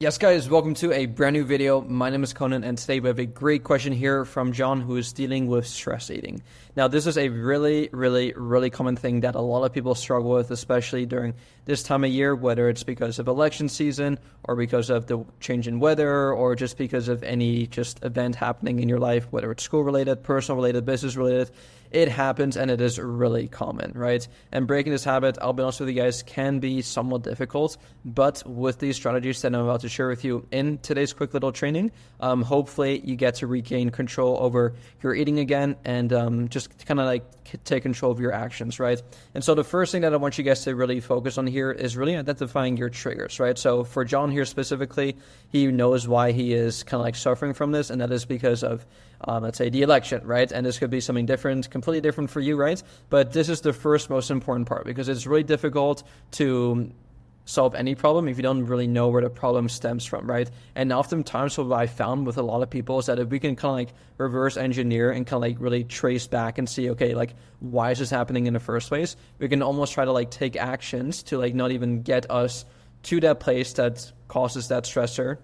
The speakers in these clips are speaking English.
Yes, guys, welcome to a brand new video. My name is Conan, and today we have a great question here from John, who is dealing with stress eating. Now, this is a really common thing that a lot of people struggle with, especially during this time of year, whether it's because of election season or because of the change in weather or just because of any just event happening in your life, whether it's school-related, personal-related, business-related. It happens, and it is really common, right? And breaking this habit, I'll be honest with you guys, can be somewhat difficult, but with these strategies that I'm about to share with you in today's quick little training, hopefully you get to regain control over your eating again and just kind of like take control of your actions, right? And so the first thing that I want you guys to really focus on here is really identifying your triggers, right? So for John here specifically, he knows why he is kind of like suffering from this, and that is because of let's say the election, right? And this could be something different, completely different for you, right? But this is the first most important part, because it's really difficult to solve any problem if you don't really know where the problem stems from, right? And oftentimes what I found with a lot of people is that if we can kind of like reverse engineer and kind of like really trace back and see, okay, like why is this happening in the first place? We can almost try to like take actions to like not even get us to that place that causes that stressor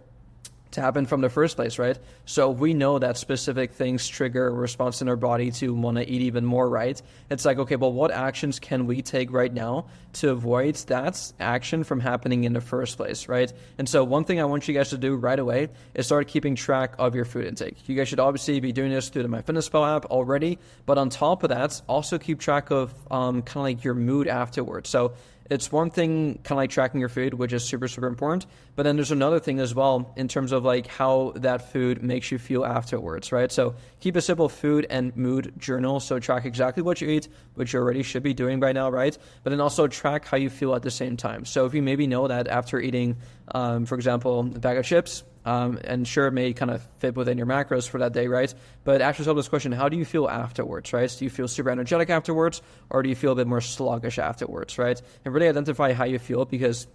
to happen from the first place, right? So we know that specific things trigger a response in our body to want to eat even more, right? It's like, okay, well, what actions can we take right now to avoid that action from happening in the first place, right? And so one thing I want you guys to do right away is start keeping track of your food intake. You guys should obviously be doing this through the MyFitnessPal app already, but on top of that, also keep track of kind of like your mood afterwards. So it's one thing kind of like tracking your food, which is super important, but then there's another thing as well in terms of like how that food makes you feel afterwards, right? So keep a simple food and mood journal. So track exactly what you eat, which you already should be doing by now, right? But then also track how you feel at the same time. So if you maybe know that after eating, for example, a bag of chips, and sure, it may kind of fit within your macros for that day, right? But ask yourself this question: how do you feel afterwards, right? Do you feel super energetic afterwards, or do you feel a bit more sluggish afterwards, right? And really identify how you feel, because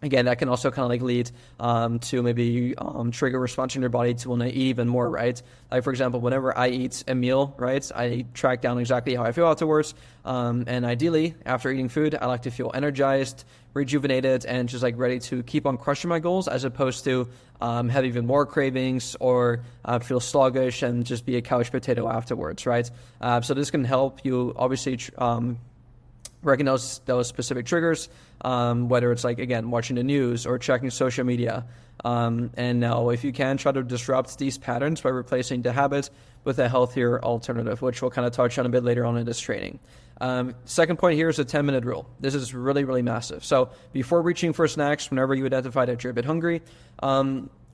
again, that can also kind of like lead to maybe trigger a response in your body to want to eat even more, right? Like, for example, whenever I eat a meal, right, I track down exactly how I feel afterwards. And ideally, after eating food, I like to feel energized, rejuvenated, and just like ready to keep on crushing my goals, as opposed to have even more cravings or feel sluggish and just be a couch potato afterwards, right? So this can help you obviously recognize those specific triggers, whether it's like, again, watching the news or checking social media. And now, if you can, try to disrupt these patterns by replacing the habit with a healthier alternative, which we'll kind of touch on a bit later on in this training. Second point here is a 10-minute rule. This is really massive. So before reaching for snacks, whenever you identify that you're a bit hungry,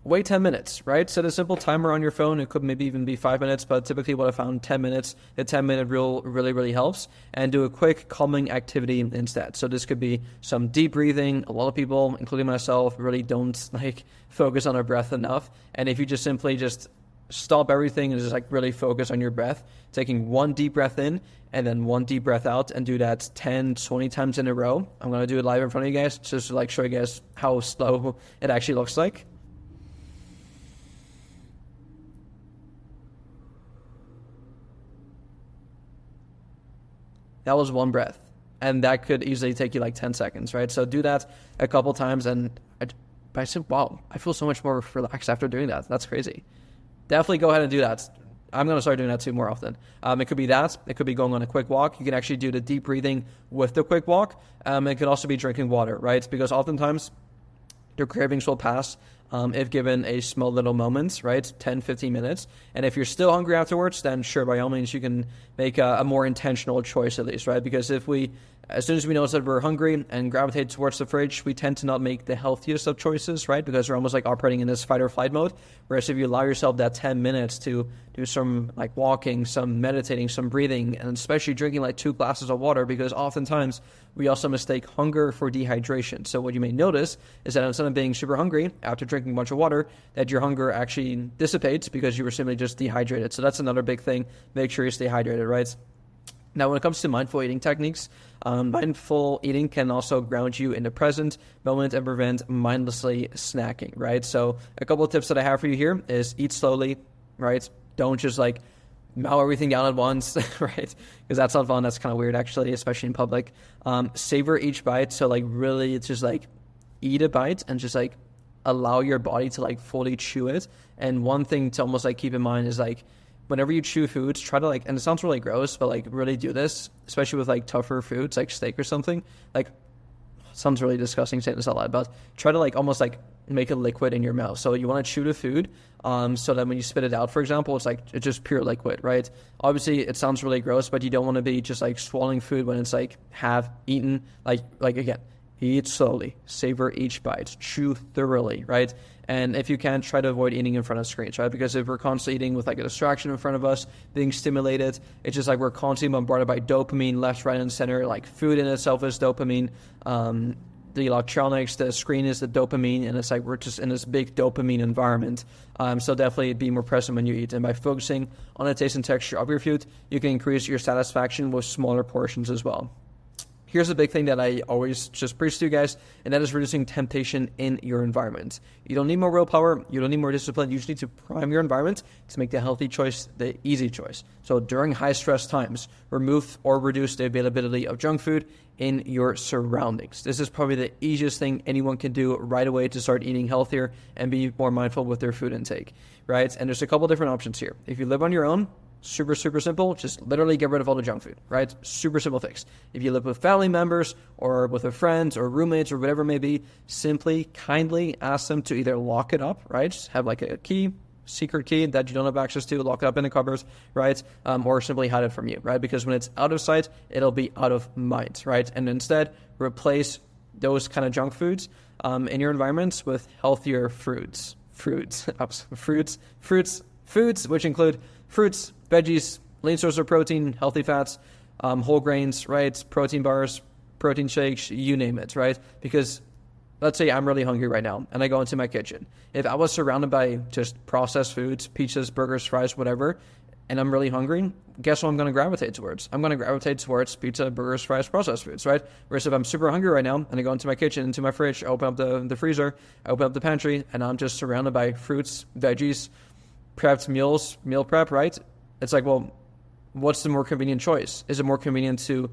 wait 10 minutes, right? Set a simple timer on your phone. It could maybe even be 5 minutes, but typically what I found, 10 minutes, the 10-minute rule really helps. And do a quick calming activity instead. So this could be some deep breathing. A lot of people, including myself, really don't like focus on our breath enough. And if you just simply just stop everything and just like really focus on your breath, taking one deep breath in and then one deep breath out, and do that 10, 20 times in a row. I'm going to do it live in front of you guys, just to like show you guys how slow it actually looks like. That was one breath, and that could easily take you like 10 seconds, right? So do that a couple times, and I said, wow, I feel so much more relaxed after doing that. That's crazy. Definitely go ahead and do that. I'm going to start doing that too more often. It could be that. It could be going on a quick walk. You can actually do the deep breathing with the quick walk. It could also be drinking water, right? Because oftentimes your cravings will pass if given a small little moment, right? 10, 15 minutes. And if you're still hungry afterwards, then sure, by all means, you can make a more intentional choice at least, right? Because as soon as we notice that we're hungry and gravitate towards the fridge, we tend to not make the healthiest of choices, right? Because we're almost like operating in this fight or flight mode. Whereas if you allow yourself that 10 minutes to do some like walking, some meditating, some breathing, and especially drinking like 2 glasses of water, because oftentimes we also mistake hunger for dehydration. So what you may notice is that instead of being super hungry after drinking a bunch of water, that your hunger actually dissipates because you were simply just dehydrated. So that's another big thing. Make sure you stay hydrated, right? Now, when it comes to mindful eating techniques, mindful eating can also ground you in the present moment and prevent mindlessly snacking, right? So a couple of tips that I have for you here is eat slowly, right? Don't just like mow everything down at once, right? Because that's not fun. That's kind of weird, actually, especially in public. Savor each bite. So like really, it's just like eat a bite and just like allow your body to like fully chew it. And one thing to almost like keep in mind is like, whenever you chew foods, try to like, and it sounds really gross, but like really do this, especially with like tougher foods like steak or something. Like, sounds really disgusting saying this out loud, but try to like almost like make a liquid in your mouth. So you want to chew the food, so that when you spit it out, for example, it's just pure liquid, right? Obviously, it sounds really gross, but you don't want to be just like swallowing food when it's like half eaten. Like again, eat slowly, savor each bite, chew thoroughly, right? And if you can, try to avoid eating in front of screens, right? Because if we're constantly eating with like a distraction in front of us, being stimulated, it's just like we're constantly bombarded by dopamine left, right, and center. Like food in itself is dopamine. The electronics, the screen is the dopamine, and it's like we're just in this big dopamine environment. So definitely be more present when you eat. And by focusing on the taste and texture of your food, you can increase your satisfaction with smaller portions as well. Here's a big thing that I always just preach to you guys, and that is reducing temptation in your environment. You don't need more willpower. You don't need more discipline. You just need to prime your environment to make the healthy choice the easy choice. So during high stress times, remove or reduce the availability of junk food in your surroundings. This is probably the easiest thing anyone can do right away to start eating healthier and be more mindful with their food intake, right? And there's a couple different options here. If you live on your own, super simple. Just literally get rid of all the junk food, right? Super simple fix. If you live with family members or with friends or roommates or whatever it may be, simply kindly ask them to either lock it up, right? Just have like a key, secret key that you don't have access to, lock it up in the cupboard, right? Or simply hide it from you, right? Because when it's out of sight, it'll be out of mind, right? And instead, replace those kind of junk foods in your environments with healthier foods, which include fruits, veggies, lean source of protein, healthy fats, whole grains, right? Protein bars, protein shakes, you name it, right? Because let's say I'm really hungry right now and I go into my kitchen. If I was surrounded by just processed foods, pizzas, burgers, fries, whatever, and I'm really hungry, guess what I'm going to gravitate towards? I'm going to gravitate towards pizza, burgers, fries, processed foods, right? Whereas if I'm super hungry right now and I go into my kitchen, into my fridge, I open up the freezer, I open up the pantry, and I'm just surrounded by fruits, veggies, prepped meals, meal prep, right? It's like, well, what's the more convenient choice? Is it more convenient to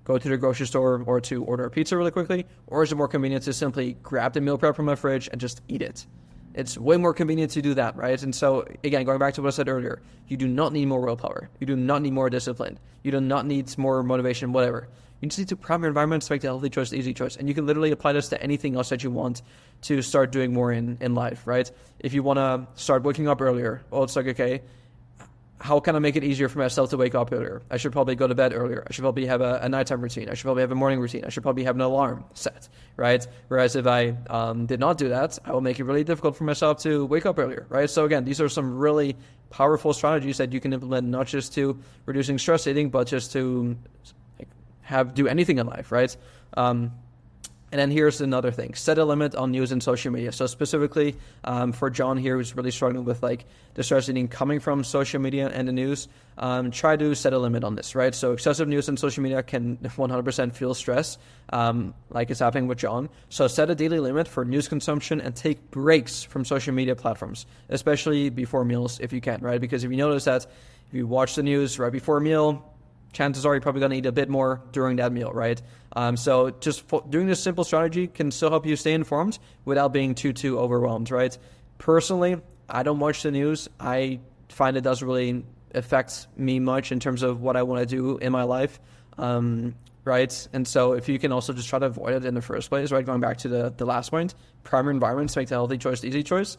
go to the grocery store or to order a pizza really quickly? Or is it more convenient to simply grab the meal prep from my fridge and just eat it? It's way more convenient to do that, right? And so, again, going back to what I said earlier, you do not need more willpower. You do not need more discipline. You do not need more motivation, whatever. You just need to prime your environment to make the healthy choice the easy choice. And you can literally apply this to anything else that you want to start doing more in life, right? If you want to start waking up earlier, well, it's like, okay, how can I make it easier for myself to wake up earlier? I should probably go to bed earlier. I should probably have a nighttime routine. I should probably have a morning routine. I should probably have an alarm set, right? Whereas if I did not do that, I will make it really difficult for myself to wake up earlier, right? So again, these are some really powerful strategies that you can implement, not just to reducing stress eating, but just to do anything in life, right? And then here's another thing. Set a limit on news and social media. So specifically for John here, who's really struggling with like the stress eating coming from social media and the news, try to set a limit on this, right? So excessive news and social media can 100% fuel stress, like it's happening with John. So set a daily limit for news consumption and take breaks from social media platforms, especially before meals if you can, right? Because if you notice that if you watch the news right before a meal, chances are you're probably going to eat a bit more during that meal, right? So just doing this simple strategy can still help you stay informed without being too overwhelmed, right? Personally, I don't watch the news. I find it doesn't really affect me much in terms of what I want to do in my life, right? And so if you can also just try to avoid it in the first place, right? Going back to the last point, primary environments make the healthy choice the easy choice.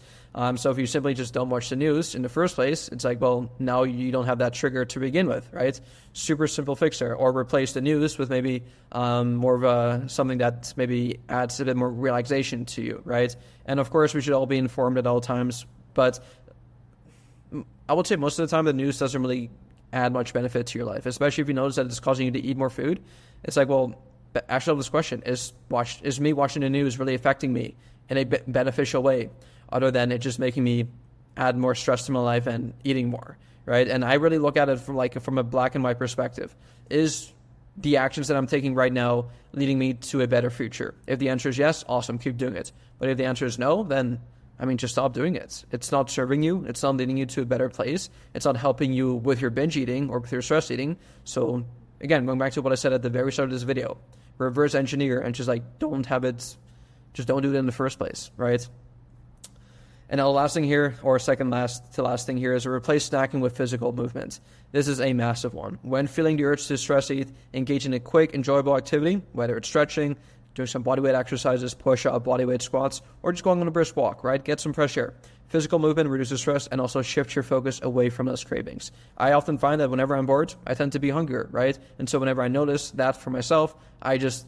So if you simply just don't watch the news in the first place, it's like, well, now you don't have that trigger to begin with, right? Super simple fix there. Or replace the news with maybe more of something that maybe adds a bit more relaxation to you, right? And of course, we should all be informed at all times, but I would say most of the time the news doesn't really add much benefit to your life, especially if you notice that it's causing you to eat more food. It's like, well, actually, this question is me watching the news really affecting me in a beneficial way, other than it just making me add more stress to my life and eating more, right? And I really look at it from a black and white perspective. Is the actions that I'm taking right now leading me to a better future? If the answer is yes, awesome, keep doing it. But if the answer is no, then just stop doing it. It's not serving you. It's not leading you to a better place. It's not helping you with your binge eating or with your stress eating. So again, going back to what I said at the very start of this video, reverse engineer and just don't do it in the first place, right? And now the last thing here, or second last to last thing here, is to replace snacking with physical movement. This is a massive one. When feeling the urge to stress eat, engage in a quick, enjoyable activity, whether it's stretching, doing some bodyweight exercises, push-up, bodyweight squats, or just going on a brisk walk, right? Get some fresh air. Physical movement reduces stress and also shifts your focus away from those cravings. I often find that whenever I'm bored, I tend to be hungrier, right? And so whenever I notice that for myself, I just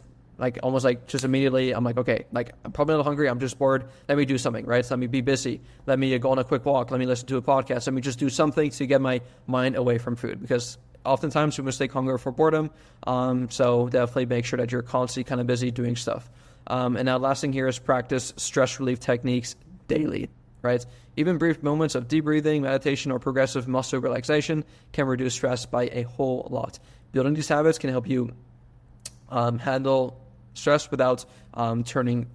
just immediately, I'm like, okay, like I'm probably not hungry, I'm just bored. Let me do something, right? So let me be busy. Let me go on a quick walk. Let me listen to a podcast. Let me just do something to get my mind away from food, because oftentimes we mistake hunger for boredom. So definitely make sure that you're constantly kind of busy doing stuff. And now last thing here is practice stress relief techniques daily, right? Even brief moments of deep breathing, meditation, or progressive muscle relaxation can reduce stress by a whole lot. Building these habits can help you handle stress without turning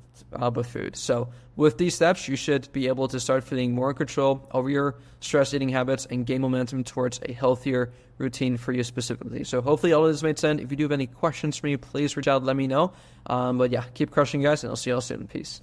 with food. So with these steps, you should be able to start feeling more in control over your stress eating habits and gain momentum towards a healthier routine for you specifically. So hopefully all of this made sense. If you do have any questions for me, please reach out, let me know. But yeah, keep crushing, guys, and I'll see you all soon. Peace.